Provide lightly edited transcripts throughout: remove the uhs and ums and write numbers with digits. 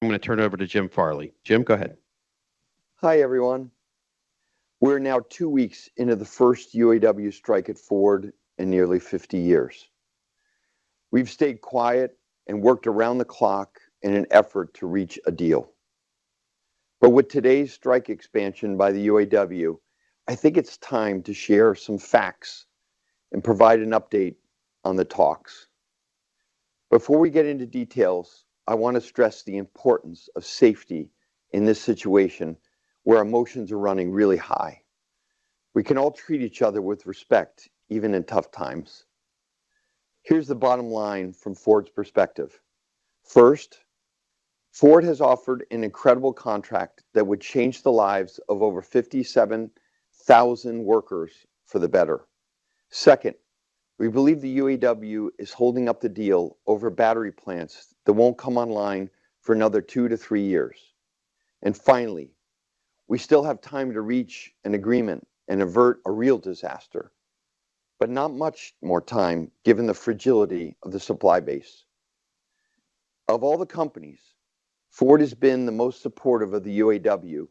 I'm going to turn it over to Jim Farley. Jim, go ahead. Hi, everyone. We're now 2 weeks into the first UAW strike at Ford in nearly 50 years. We've stayed quiet and worked around the clock in an effort to reach a deal. But with today's strike expansion by the UAW, I think it's time to share some facts and provide an update on the talks. Before we get into details, I want to stress the importance of safety in this situation where emotions are running really high. We can all treat each other with respect, even in tough times. Here's the bottom line from Ford's perspective. First, Ford has offered an incredible contract that would change the lives of over 57,000 workers for the better. Second, we believe the UAW is holding up the deal over battery plants that won't come online for another 2 to 3 years. And finally, we still have time to reach an agreement and avert a real disaster, but not much more time given the fragility of the supply base. Of all the companies, Ford has been the most supportive of the UAW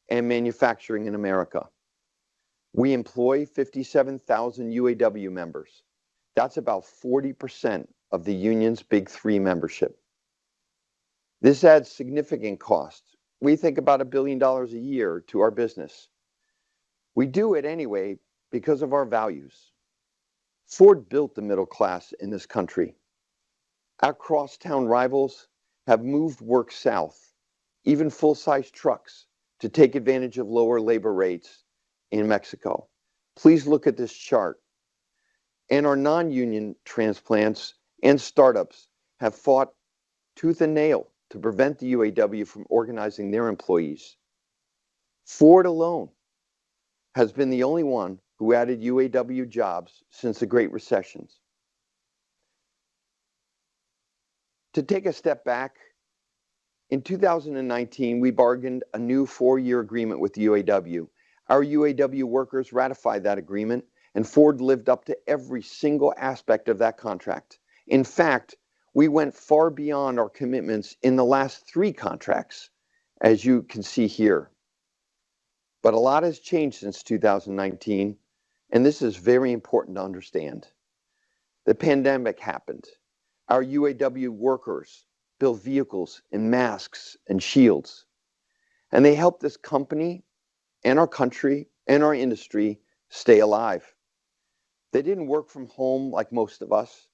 and manufacturing in America. We employ 57,000 UAW members. That's about 40% of the union's Big Three membership. This adds significant cost. We think about $1 billion a year to our business. We do it anyway because of our values. Ford built the middle class in this country. Our crosstown rivals have moved work south, even full-size trucks, to take advantage of lower labor rates in Mexico. Please look at this chart. And our non-union transplants and startups have fought tooth and nail to prevent the UAW from organizing their employees. Ford alone has been the only one who added UAW jobs since the Great Recessions. To take a step back, in 2019, we bargained a new 4-year agreement with the UAW. Our UAW workers ratified that agreement, and Ford lived up to every single aspect of that contract. In fact, we went far beyond our commitments in the last 3 contracts, as you can see here. But a lot has changed since 2019, and this is very important to understand. The pandemic happened. Our UAW workers built vehicles and masks and shields, and they helped this company and our country and our industry stay alive. They didn't work from home like most of us.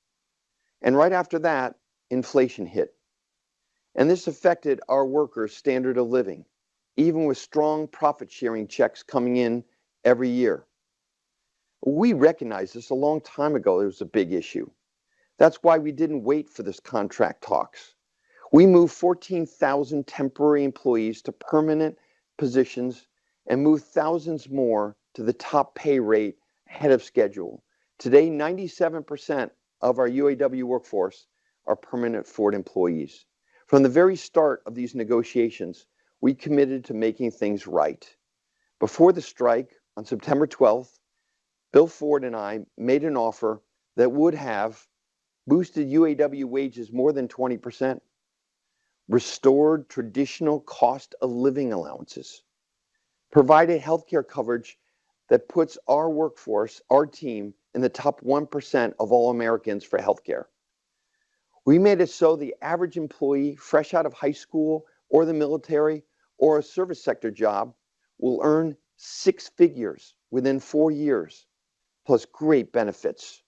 And right after that, inflation hit. And this affected our workers' standard of living, even with strong profit-sharing checks coming in every year. We recognized this a long time ago. It was a big issue. That's why we didn't wait for this contract talks. We moved 14,000 temporary employees to permanent positions and moved thousands more to the top pay rate ahead of schedule. Today, 97% of our UAW workforce are permanent Ford employees. From the very start of these negotiations, we committed to making things right. Before the strike, on September 12th, Bill Ford and I made an offer that would have boosted UAW wages more than 20%, restored traditional cost of living allowances, provided healthcare coverage that puts our workforce, our team, in the top 1% of all Americans for healthcare. We made it so the average employee fresh out of high school or the military or a service sector job will earn 6 figures within 4 years, plus great benefits.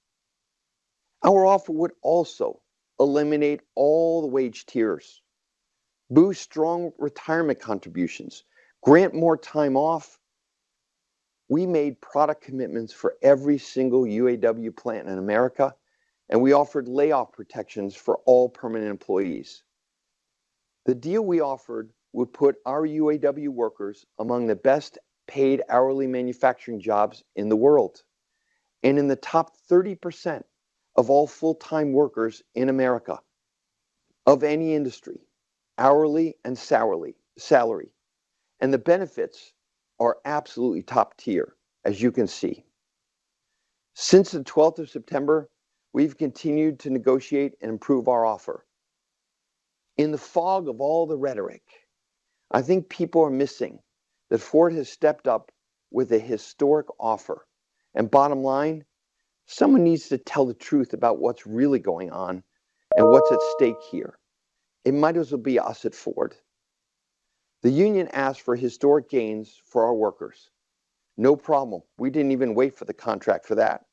Our offer would also eliminate all the wage tiers, boost strong retirement contributions, grant more time off. We made product commitments for every single UAW plant in America, and we offered layoff protections for all permanent employees. The deal we offered would put our UAW workers among the best paid hourly manufacturing jobs in the world and in the top 30% of all full-time workers in America, of any industry, hourly and salary. And the benefits are absolutely top tier, as you can see. Since the 12th of September, we've continued to negotiate and improve our offer. In the fog of all the rhetoric, I think people are missing that Ford has stepped up with a historic offer. And bottom line, someone needs to tell the truth about what's really going on and what's at stake here. It might as well be us at Ford. The union asked for historic gains for our workers. No problem. We didn't even wait for the contract for that.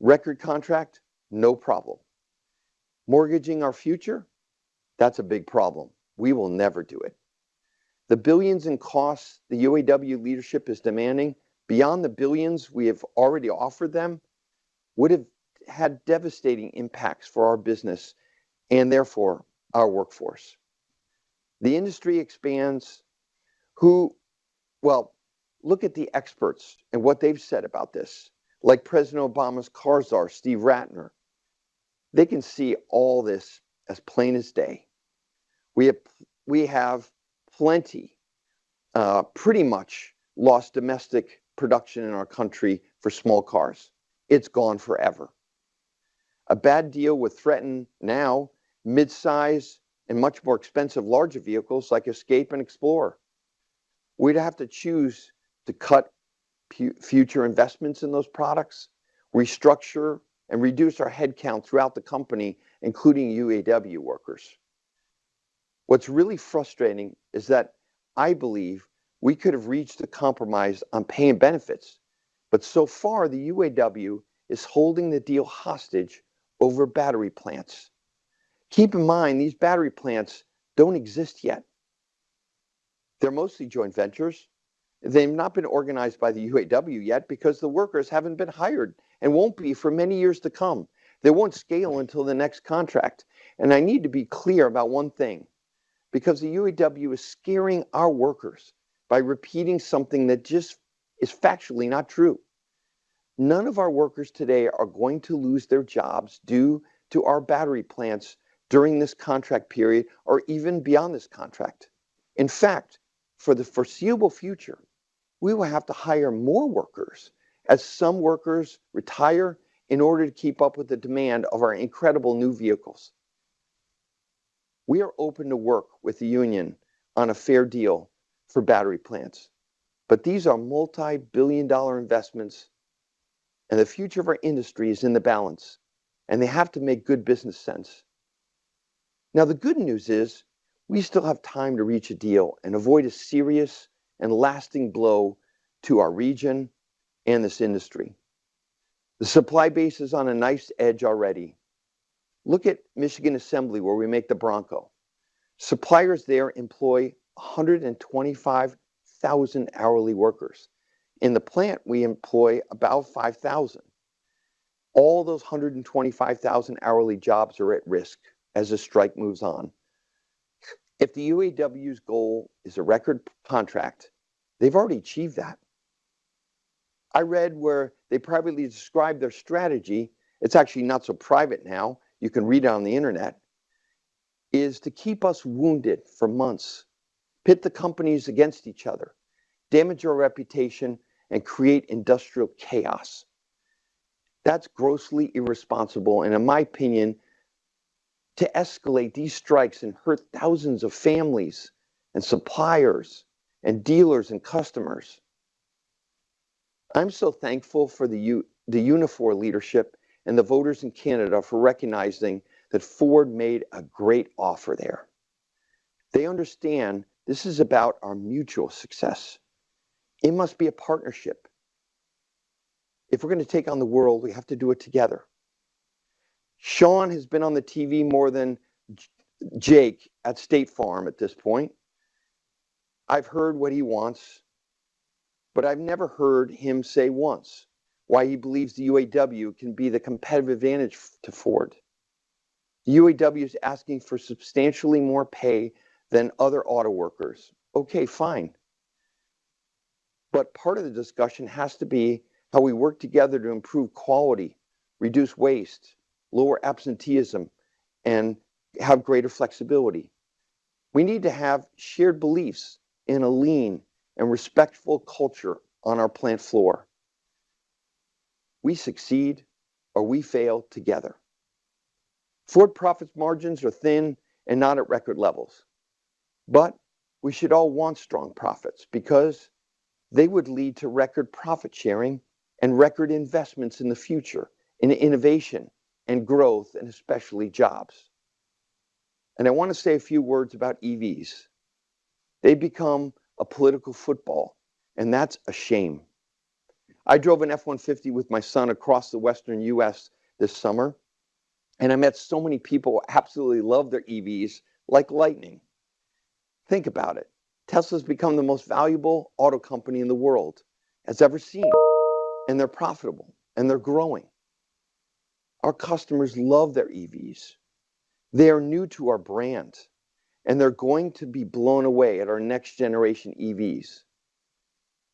Record contract? No problem. Mortgaging our future? That's a big problem. We will never do it. The billions in costs the UAW leadership is demanding, beyond the billions we have already offered them, would have had devastating impacts for our business and therefore our workforce. The industry expands. Look at the experts and what they've said about this, like President Obama's car czar, Steve Ratner. They can see all this as plain as day. We have plenty, pretty much lost domestic production in our country for small cars. It's gone forever. A bad deal would threaten now mid-size and much more expensive larger vehicles like Escape and Explorer. We'd have to choose to cut future investments in those products, restructure, and reduce our headcount throughout the company, including UAW workers. What's really frustrating is that I believe we could have reached a compromise on pay and benefits, but so far the UAW is holding the deal hostage over battery plants. Keep in mind, these battery plants don't exist yet. They're mostly joint ventures. They've not been organized by the UAW yet because the workers haven't been hired and won't be for many years to come. They won't scale until the next contract. And I need to be clear about one thing, because the UAW is scaring our workers by repeating something that just is factually not true. None of our workers today are going to lose their jobs due to our battery plants during this contract period or even beyond this contract. In fact, for the foreseeable future, we will have to hire more workers as some workers retire in order to keep up with the demand of our incredible new vehicles. We are open to work with the union on a fair deal for battery plants, but these are multi-billion-dollar investments, and the future of our industry is in the balance, and they have to make good business sense. Now, the good news is we still have time to reach a deal and avoid a serious and lasting blow to our region and this industry. The supply base is on a nice edge already. Look at Michigan Assembly, where we make the Bronco. Suppliers there employ 125,000 hourly workers. In the plant, we employ about 5,000. All those 125,000 hourly jobs are at risk as the strike moves on. If the UAW's goal is a record contract, they've already achieved that. I read where they privately described their strategy. It's actually not so private now. You can read it on the internet. Is to keep us wounded for months, pit the companies against each other, damage our reputation, and create industrial chaos. That's grossly irresponsible, and in my opinion, to escalate these strikes and hurt thousands of families and suppliers and dealers and customers. I'm so thankful for the Unifor leadership and the voters in Canada for recognizing that Ford made a great offer there. They understand this is about our mutual success. It must be a partnership. If we're going to take on the world, we have to do it together. Sean has been on the TV more than Jake at State Farm at this point. I've heard what he wants, but I've never heard him say once why he believes the UAW can be the competitive advantage to Ford. The UAW is asking for substantially more pay than other auto workers. Okay, fine. But part of the discussion has to be how we work together to improve quality, reduce waste, lower absenteeism, and have greater flexibility. We need to have shared beliefs in a lean and respectful culture on our plant floor. We succeed or we fail together. Ford profits margins are thin and not at record levels. But we should all want strong profits because they would lead to record profit sharing and record investments in the future, in innovation and growth, and especially jobs. And I want to say a few words about EVs. They become a political football, and that's a shame. I drove an F-150 with my son across the western US this summer, and I met so many people who absolutely love their EVs like lightning. Think about it. Tesla's become the most valuable auto company in the world has ever seen, and they're profitable, and they're growing. Our customers love their EVs. They are new to our brand, and they're going to be blown away at our next generation EVs.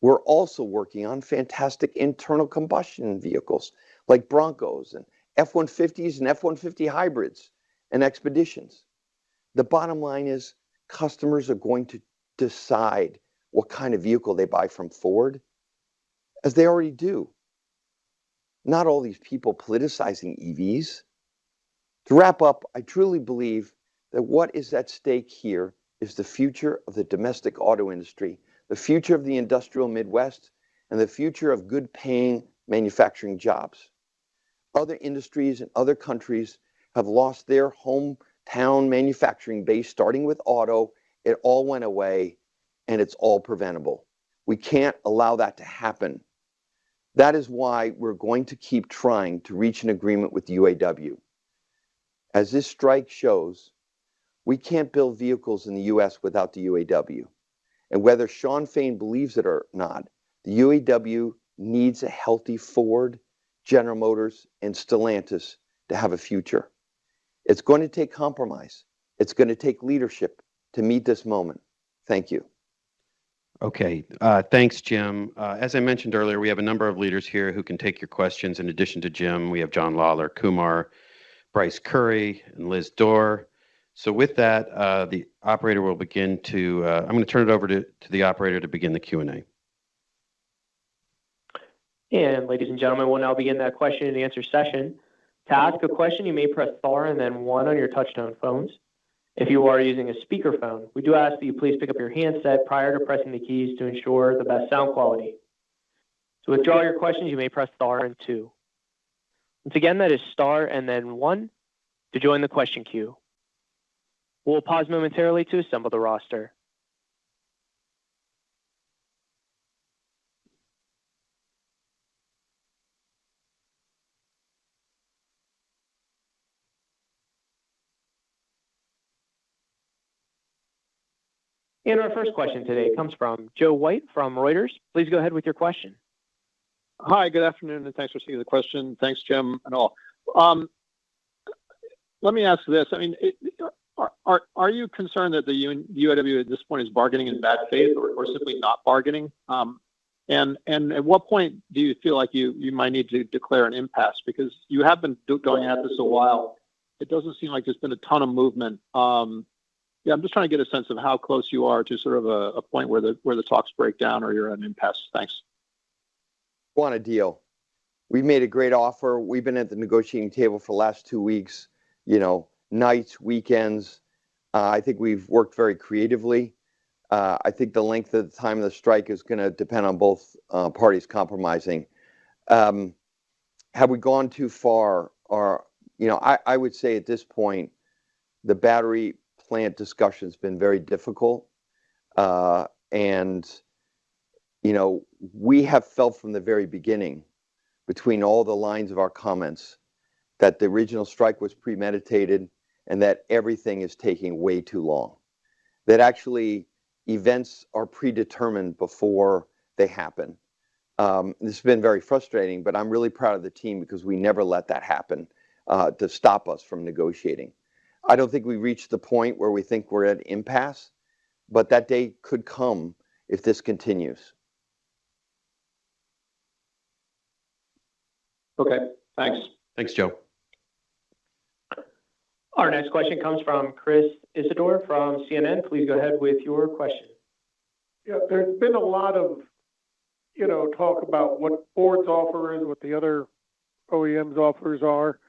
We're also working on fantastic internal combustion vehicles like Broncos and F-150s and F-150 hybrids and Expeditions. The bottom line is customers are going to decide what kind of vehicle they buy from Ford, as they already do. Not all these people politicizing EVs. To wrap up, I truly believe that what is at stake here is the future of the domestic auto industry, the future of the industrial Midwest, and the future of good-paying manufacturing jobs. Other industries and other countries have lost their hometown manufacturing base, starting with auto. It all went away, and it's all preventable. We can't allow that to happen. That is why we're going to keep trying to reach an agreement with UAW. As this strike shows, we can't build vehicles in the U.S. without the UAW. And whether Sean Fain believes it or not, the UAW needs a healthy Ford, General Motors, and Stellantis to have a future. It's going to take compromise. It's going to take leadership to meet this moment. Thank you. Okay, thanks, Jim. As I mentioned earlier, we have a number of leaders here who can take your questions. In addition to Jim, we have John Lawler, Kumar, Bryce Curry, and Liz Dorr. So with that, the operator will begin to, I'm going to turn it over to the operator to begin the Q&A. And ladies and gentlemen, we'll now begin that question and answer session. To ask a question, you may press star and then one on your touchtone phones. If you are using a speakerphone, we do ask that you please pick up your handset prior to pressing the keys to ensure the best sound quality. To withdraw your questions, you may press star and two. Once again, that is star and then one to join the question queue. We'll pause momentarily to assemble the roster. And our first question today comes from Joe White from Reuters. Please go ahead with your question. Hi, good afternoon, and thanks for taking the question. Thanks, Jim, and all. Let me ask this. I mean, are you concerned that the UAW at this point is bargaining in bad faith or simply not bargaining? And at what point do you feel like you might need to declare an impasse? Because you have been going at this a while. It doesn't seem like there's been a ton of movement. Yeah, I'm just trying to get a sense of how close you are to sort of a point where the talks break down or you're at an impasse. Thanks. Want a deal. We made a great offer. We've been at the negotiating table for the last 2 weeks, nights, weekends. I think we've worked very creatively. I think the length of the time of the strike is going to depend on both parties compromising. Have we gone too far? I would say at this point, the battery plant discussion has been very difficult. And we have felt from the very beginning, between all the lines of our comments, that the original strike was premeditated and that everything is taking way too long. That actually events are predetermined before they happen. This has been very frustrating, but I'm really proud of the team because we never let that happen to stop us from negotiating. I don't think we reached the point where we think we're at impasse, but that day could come if this continues. Okay, thanks. Thanks, Joe. Our next question comes from Chris Isidore from CNN. Please go ahead with your question. Yeah, there's been a lot of, talk about what Ford's offer is, what the other OEMs' offers are.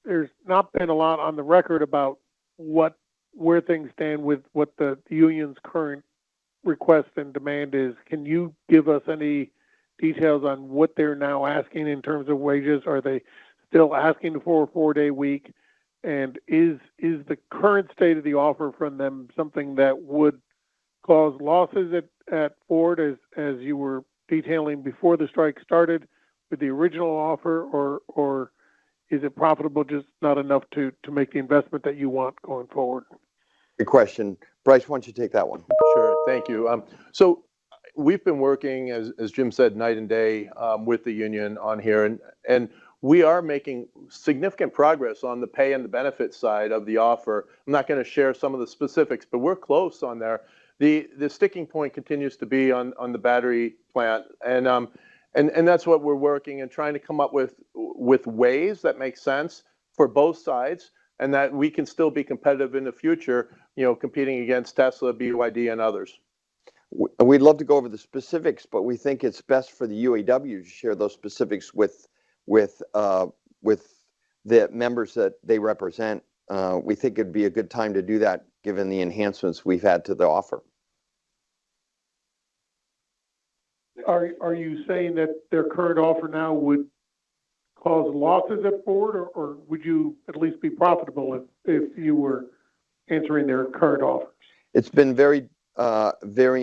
There's not been a lot on the record about what where things stand with what the union's current request and demand is. Can you give us any details on what they're now asking in terms of wages? Are they still asking for a 4-day week? And is the current state of the offer from them something that would cause losses at Ford as you were detailing before the strike started with the original offer, or is it profitable, just not enough to make the investment that you want going forward? Good question. Bryce, why don't you take that one? Sure, thank you. So we've been working, as Jim said, night and day with the union on here, and we are making significant progress on the pay and the benefits side of the offer. I'm not going to share some of the specifics, but we're close on there. The sticking point continues to be on the battery plant, and that's what we're working and trying to come up with ways that make sense for both sides, and that we can still be competitive in the future, competing against Tesla, BYD, and others. We'd love to go over the specifics, but we think it's best for the UAW to share those specifics with the members that they represent. We think it'd be a good time to do that, given the enhancements we've had to the offer. Are you saying that their current offer now would cause losses at Ford, or would you at least be profitable if you were answering their current offers? It's been very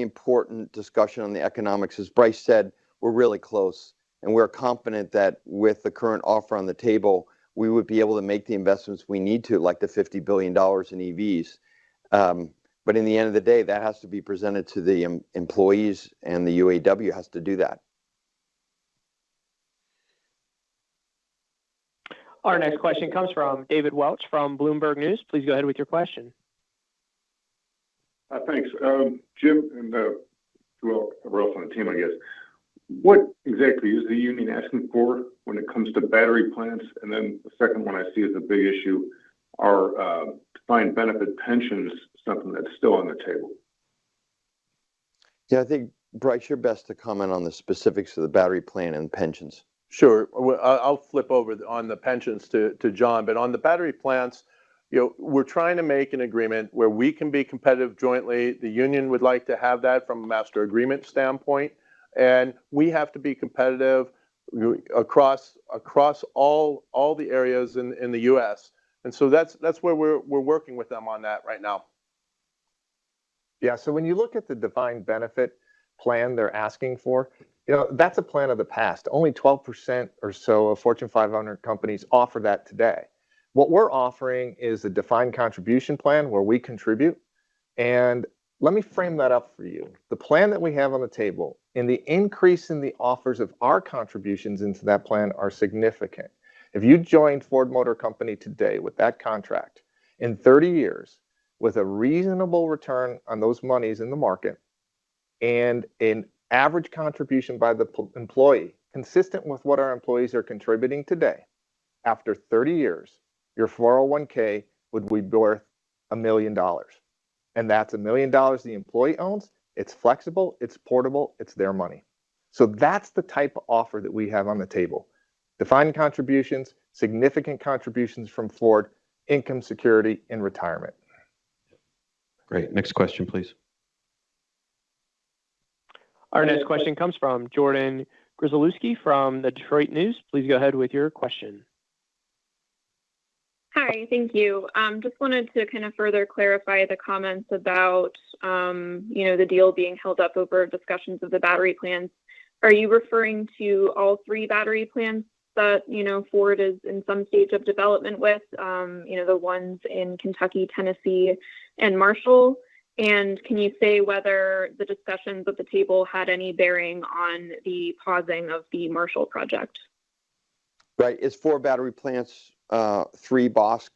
important discussion on the economics. As Bryce said, we're really close, and we're confident that with the current offer on the table, we would be able to make the investments we need to, like the $50 billion in EVs. But in the end of the day, that has to be presented to the employees, and the UAW has to do that. Our next question comes from David Welch from Bloomberg News. Please go ahead with your question. Thanks. Jim and whoever else on the team, I guess. What exactly is the union asking for when it comes to battery plants? And then the second one I see as a big issue are defined benefit pensions, something that's still on the table. Yeah, I think, Bryce, you're best to comment on the specifics of the battery plant and pensions. Sure. I'll flip over on the pensions to John, but on the battery plants, we're trying to make an agreement where we can be competitive jointly. The union would like to have that from a master agreement standpoint, and we have to be competitive across all the areas in the U.S. And so that's where we're working with them on that right now. Yeah. So when you look at the defined benefit plan they're asking for, that's a plan of the past. Only 12% or so of Fortune 500 companies offer that today. What we're offering is a defined contribution plan where we contribute. And let me frame that up for you. The plan that we have on the table and the increase in the offers of our contributions into that plan are significant. If you joined Ford Motor Company today with that contract, in 30 years, with a reasonable return on those monies in the market and an average contribution by the employee, consistent with what our employees are contributing today, after 30 years, your 401k would be worth $1 million. And that's $1 million the employee owns. It's flexible, it's portable, it's their money. So that's the type of offer that we have on the table. Defined contributions, significant contributions from Ford, income security, and retirement. Great. Next question, please. Our next question comes from Jordan Grzelewski from the Detroit News. Please go ahead with your question. Hi, thank you. Just wanted to kind of further clarify the comments about, the deal being held up over discussions of the battery plants. Are you referring to all 3 battery plants that, Ford is in some stage of development with, the ones in Kentucky, Tennessee, and Marshall? And can you say whether the discussions at the table had any bearing on the pausing of the Marshall project? Right. It's 4 battery plants, 3 BOSC,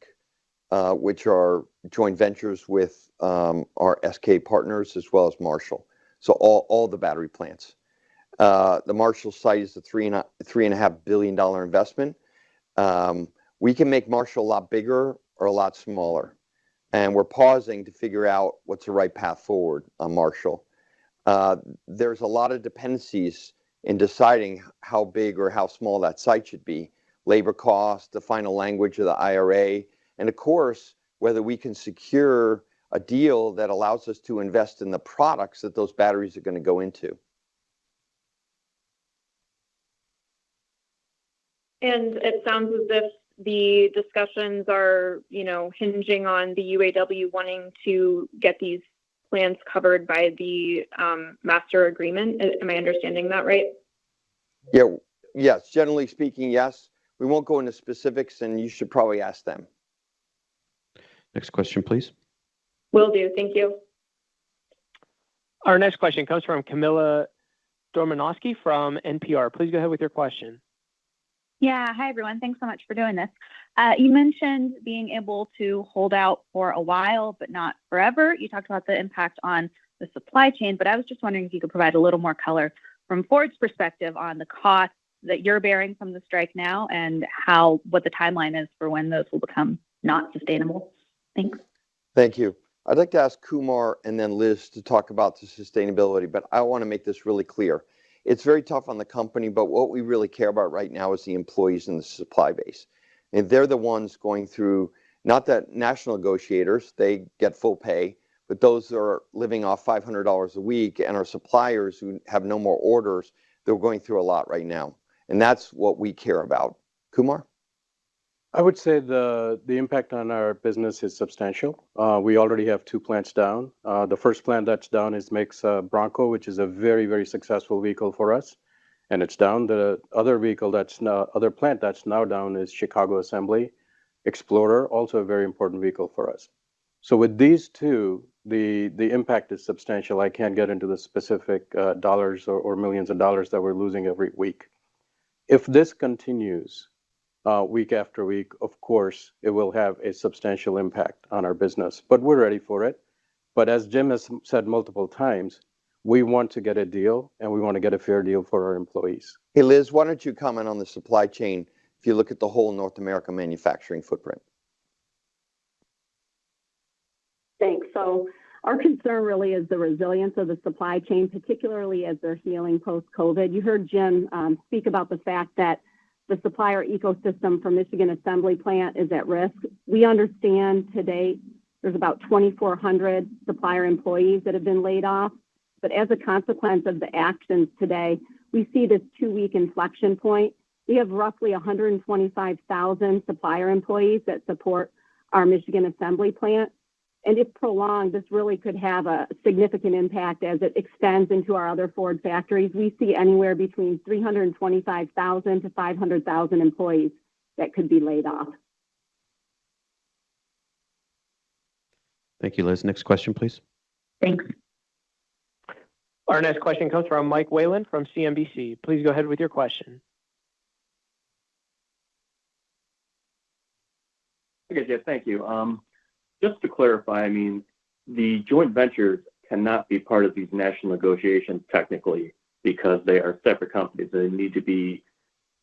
which are joint ventures with our SK partners, as well as Marshall. So all the battery plants. The Marshall site is a $3.5 billion investment. We can make Marshall a lot bigger or a lot smaller. And we're pausing to figure out what's the right path forward on Marshall. There's a lot of dependencies in deciding how big or how small that site should be. Labor costs, the final language of the IRA, and of course, whether we can secure a deal that allows us to invest in the products that those batteries are going to go into. And it sounds as if the discussions are, hinging on the UAW wanting to get these plans covered by the master agreement. Am I understanding that right? Yeah, yes, generally speaking, yes. We won't go into specifics, and you should probably ask them. Next question, please. Will do. Thank you. Our next question comes from Camilla Dormanowski from NPR. Please go ahead with your question. Yeah, hi everyone. Thanks so much for doing this. You mentioned being able to hold out for a while, but not forever. You talked about the impact on the supply chain, but I was just wondering if you could provide a little more color from Ford's perspective on the costs that you're bearing from the strike now and what the timeline is for when those will become not sustainable. Thanks. Thank you. I'd like to ask Kumar and then Liz to talk about the sustainability, but I want to make this really clear. It's very tough on the company, but what we really care about right now is the employees in the supply base. And they're the ones going through, not that national negotiators, they get full pay, but those that are living off $500 a week and our suppliers who have no more orders, they're going through a lot right now. And that's what we care about. Kumar? I would say the impact on our business is substantial. We already have 2 plants down. The first plant that's down makes Bronco, which is a very, very successful vehicle for us, and it's down. The other plant that's now down is Chicago Assembly Explorer, also a very important vehicle for us. So with these two, the impact is substantial. I can't get into the specific dollars or millions of dollars that we're losing every week. If this continues week after week, of course, it will have a substantial impact on our business, but we're ready for it. But as Jim has said multiple times, we want to get a deal and we want to get a fair deal for our employees. Hey, Liz, why don't you comment on the supply chain if you look at the whole North American manufacturing footprint? Thanks. So our concern really is the resilience of the supply chain, particularly as they're healing post-COVID. You heard Jim speak about the fact that the supplier ecosystem for Michigan Assembly Plant is at risk. We understand to date there's about 2,400 supplier employees that have been laid off. But as a consequence of the actions today, we see this 2-week inflection point. We have roughly 125,000 supplier employees that support our Michigan Assembly Plant. And if prolonged, this really could have a significant impact as it extends into our other Ford factories. We see anywhere between 325,000 to 500,000 employees that could be laid off. Thank you, Liz. Next question, please. Thanks. Our next question comes from Mike Whalen from CNBC. Please go ahead with your question. Okay, thank you. Just to clarify, I mean, the joint ventures cannot be part of these national negotiations technically because they are separate companies. They need to be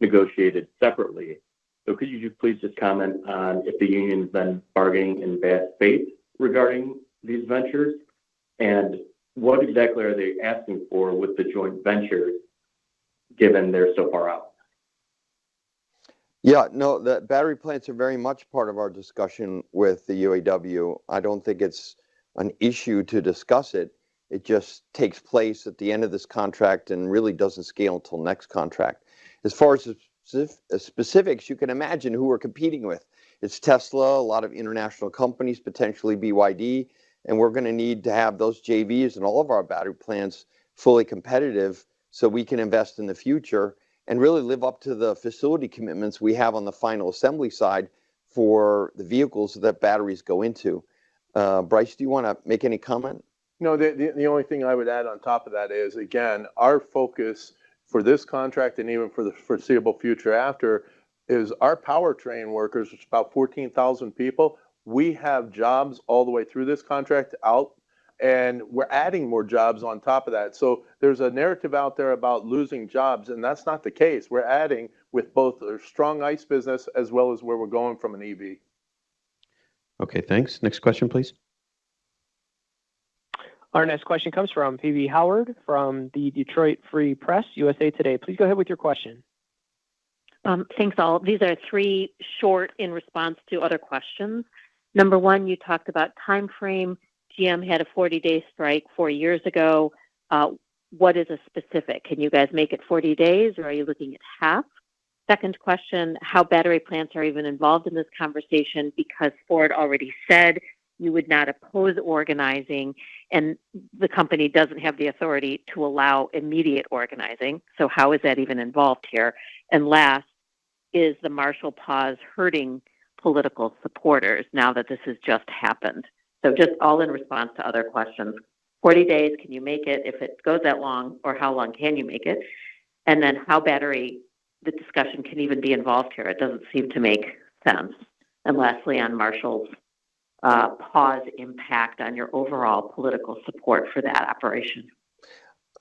negotiated separately. So could you just please just comment on if the union has been bargaining in bad faith regarding these ventures? And what exactly are they asking for with the joint ventures given they're so far out? Yeah, no, the battery plants are very much part of our discussion with the UAW. I don't think it's an issue to discuss it. It just takes place at the end of this contract and really doesn't scale until next contract. As far as the specifics, you can imagine who we're competing with. It's Tesla, a lot of international companies, potentially BYD, and we're going to need to have those JVs and all of our battery plants fully competitive so we can invest in the future and really live up to the facility commitments we have on the final assembly side for the vehicles that batteries go into. Bryce, do you want to make any comment? No, the only thing I would add on top of that is, again, our focus for this contract and even for the foreseeable future after is our powertrain workers, which is about 14,000 people. We have jobs all the way through this contract out, and we're adding more jobs on top of that. So there's a narrative out there about losing jobs, and that's not the case. We're adding with both a strong ICE business as well as where we're going from an EV. Okay, thanks. Next question, please. Our next question comes from Phoebe Howard from the Detroit Free Press, USA Today. Please go ahead with your question. Thanks all. These are 3 short in response to other questions. Number 1, you talked about time frame GM had a 40-day strike 4 years ago. What is a specific? Can you guys make it 40 days, or are you looking at half? Second question, how battery plants are even involved in this conversation, because Ford already said you would not oppose organizing, and the company doesn't have the authority to allow immediate organizing. So how is that even involved here? And last, is the Marshall pause hurting political supporters now that this has just happened? So just all in response to other questions. 40 days, can you make it if it goes that long, or how long can you make it? And then how battery, the discussion can even be involved here. It doesn't seem to make sense. And lastly, on Marshall's pause impact on your overall political support for that operation.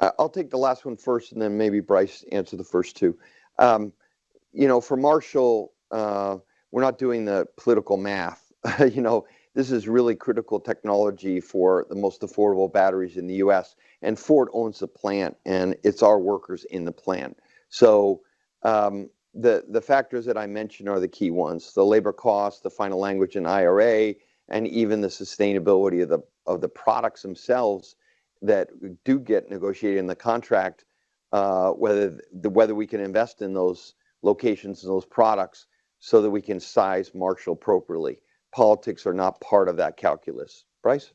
I'll take the last one first, and then maybe Bryce answer the first two. For Marshall, we're not doing the political math. This is really critical technology for the most affordable batteries in the U.S. And Ford owns the plant, and it's our workers in the plant. So the factors that I mentioned are the key ones: the labor costs, the final language in IRA, and even the sustainability of the products themselves that do get negotiated in the contract. Whether we can invest in those locations and those products so that we can size Marshall appropriately. Politics are not part of that calculus. Bryce?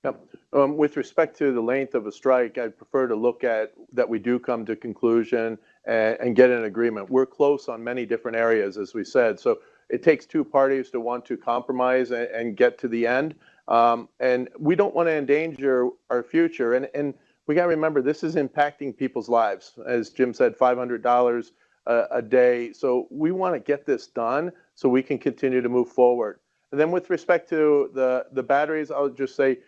Yep. With respect to the length of a strike, I'd prefer to look at that we do come to conclusion and get an agreement. We're close on many different areas, as we said. So it takes two parties to want to compromise and get to the end. And we don't want to endanger our future. And we got to remember, this is impacting people's lives. As Jim said, $500 a day. So we want to get this done so we can continue to move forward. And then with respect to the batteries, I would just say,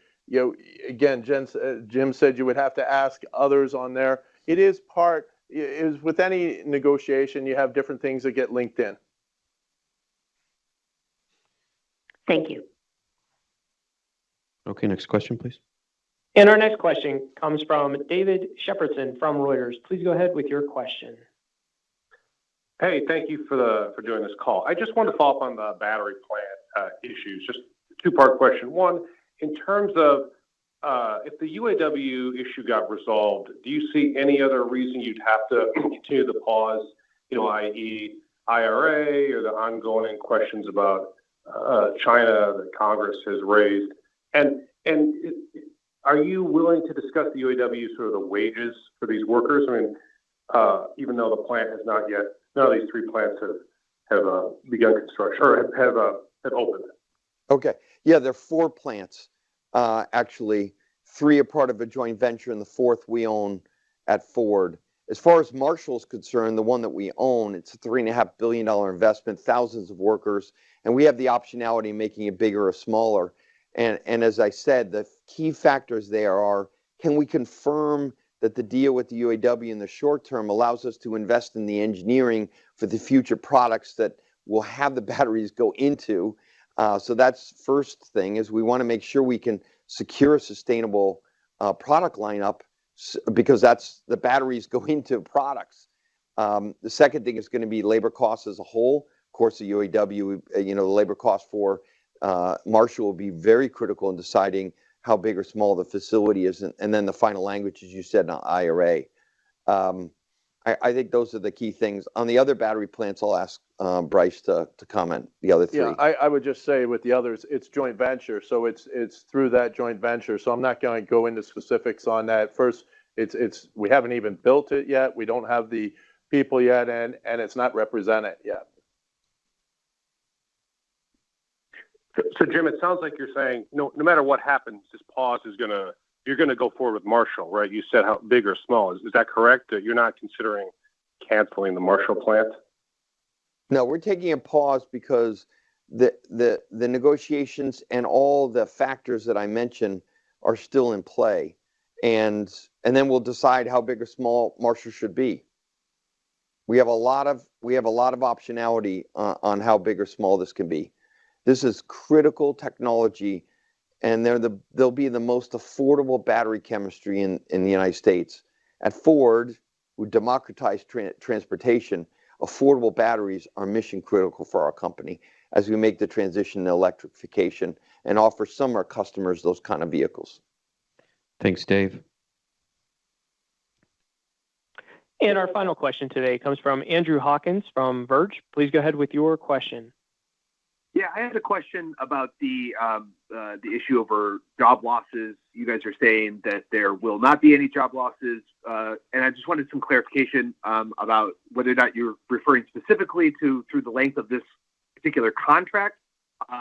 again, Jim said you would have to ask others on there. It is with any negotiation, you have different things that get linked in. Thank you. Okay, next question, please. And our next question comes from David Shepardson from Reuters. Please go ahead with your question. Hey, thank you for doing this call. I just wanted to follow up on the battery plant issues. Just a two-part question. One, in terms of if the UAW issue got resolved, do you see any other reason you'd have to continue the pause, i.e. IRA or the ongoing questions about China that Congress has raised? And are you willing to discuss the UAW sort of the wages for these workers? I mean, even though the plant has not yet, none of these three plants have begun construction or have opened. Okay. Yeah, there are 4 plants, actually. 3 are part of a joint venture, and the 4th we own at Ford. As far as Marshall's concerned, the one that we own, it's a $3.5 billion investment, thousands of workers, and we have the optionality of making it bigger or smaller. And as I said, the key factors there are, can we confirm that the deal with the UAW in the short term allows us to invest in the engineering for the future products that will have the batteries go into? So that's first thing, is we want to make sure we can secure a sustainable product lineup, because that's the batteries go into products. The second thing is going to be labor costs as a whole. Of course, the UAW, the labor cost for Marshall will be very critical in deciding how big or small the facility is, and then the final language, as you said, in IRA. I think those are the key things. On the other battery plants, I'll ask Bryce to comment, the other 3. Yeah, I would just say with the others, it's joint venture, so it's through that joint venture. So I'm not going to go into specifics on that. First, we haven't even built it yet. We don't have the people yet, and it's not represented yet. So Jim, it sounds like you're saying no matter what happens, this pause you're gonna go forward with Marshall, right? You said how big or small. Is that correct? That you're not considering canceling the Marshall plant? No, we're taking a pause because the negotiations and all the factors that I mentioned are still in play, and then we'll decide how big or small Marshall should be. We have a lot of optionality on how big or small this can be. This is critical technology, and they'll be the most affordable battery chemistry in the United States. At Ford, who democratize transportation, affordable batteries are mission critical for our company. as we make the transition to electrification and offer some of our customers those kind of vehicles. Thanks, Dave. And our final question today comes from Andrew Hawkins from Verge. Please go ahead with your question. Yeah, I had a question about the issue over job losses. You guys are saying that there will not be any job losses, and I just wanted some clarification about whether or not you're referring specifically to through the length of this particular contract,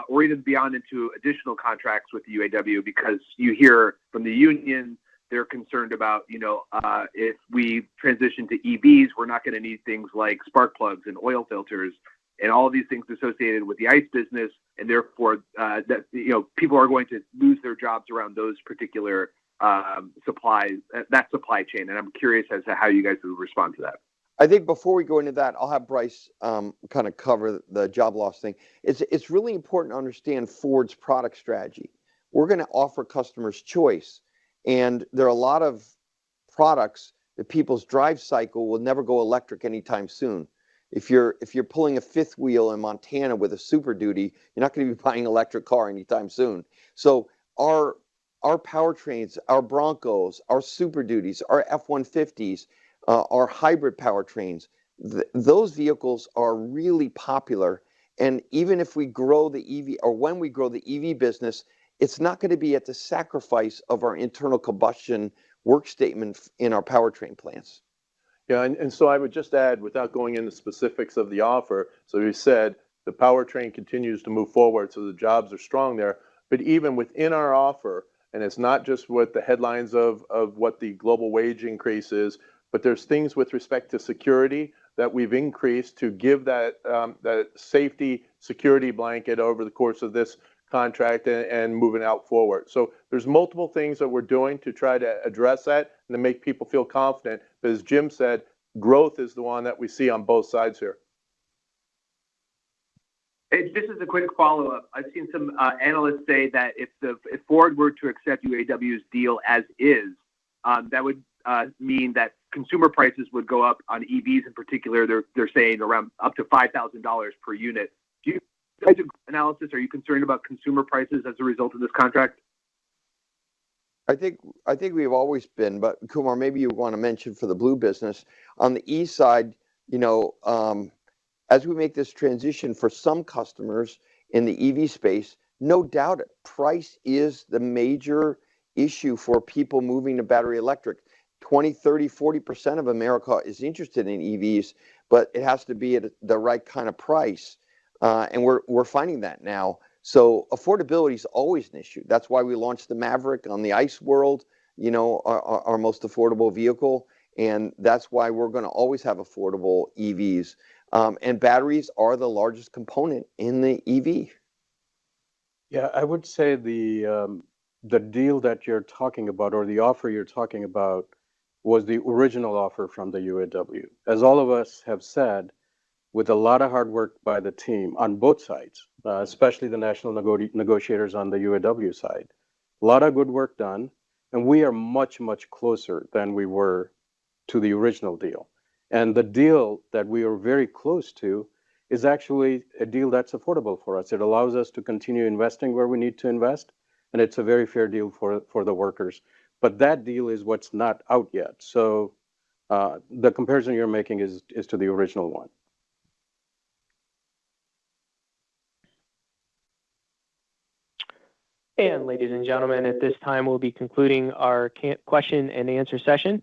or even beyond into additional contracts with the UAW, because you hear from the union they're concerned about, if we transition to EVs, we're not going to need things like spark plugs and oil filters and all of these things associated with the ICE business, and therefore people are going to lose their jobs around those particular supplies, that supply chain. And I'm curious as to how you guys would respond to that. I think before we go into that, I'll have Bryce kind of cover the job loss thing. It's really important to understand Ford's product strategy. We're going to offer customers choice, and there are a lot of products that people's drive cycle will never go electric anytime soon. If you're pulling a fifth wheel in Montana with a Super Duty, you're not going to be buying an electric car anytime soon. So our powertrains, our Broncos, our Super Duties, our F-150s, our hybrid powertrains, those vehicles are really popular. And even if we grow the EV, or when we grow the EV business, it's not going to be at the sacrifice of our internal combustion work statement in our powertrain plants. Yeah, and so I would just add, without going into specifics of the offer, so you said the powertrain continues to move forward, so the jobs are strong there. But even within our offer, and it's not just what the headlines of what the global wage increase is, but there's things with respect to security that we've increased to give that safety security blanket over the course of this contract and moving out forward. So there's multiple things that we're doing to try to address that and to make people feel confident. But as Jim said, growth is the one that we see on both sides here. Hey, just as a quick follow-up, I've seen some analysts say that if Ford were to accept UAW's deal as is, that would mean that consumer prices would go up on EVs in particular. They're saying around up to $5,000 per unit. Do you guys do analysis? Are you concerned about consumer prices as a result of this contract? I think we've always been, but Kumar, maybe you want to mention for the blue business on the E side, as we make this transition for some customers in the EV space, no doubt price is the major issue for people moving to battery electric. 20, 30, 40% of America is interested in EVs, but it has to be at the right kind of price. And we're finding that now. So affordability is always an issue. That's why we launched the Maverick on the ICE world, our most affordable vehicle. And that's why we're going to always have affordable EVs. And batteries are the largest component in the EV. Yeah, I would say the deal that you're talking about, or the offer you're talking about, was the original offer from the UAW. As all of us have said, with a lot of hard work by the team on both sides, especially the national negotiators on the UAW side, a lot of good work done, and we are much, much closer than we were to the original deal. And the deal that we are very close to is actually a deal that's affordable for us. It allows us to continue investing where we need to invest, and it's a very fair deal for the workers. But that deal is what's not out yet. So the comparison you're making is to the original one. And ladies and gentlemen, at this time, we'll be concluding our question and answer session.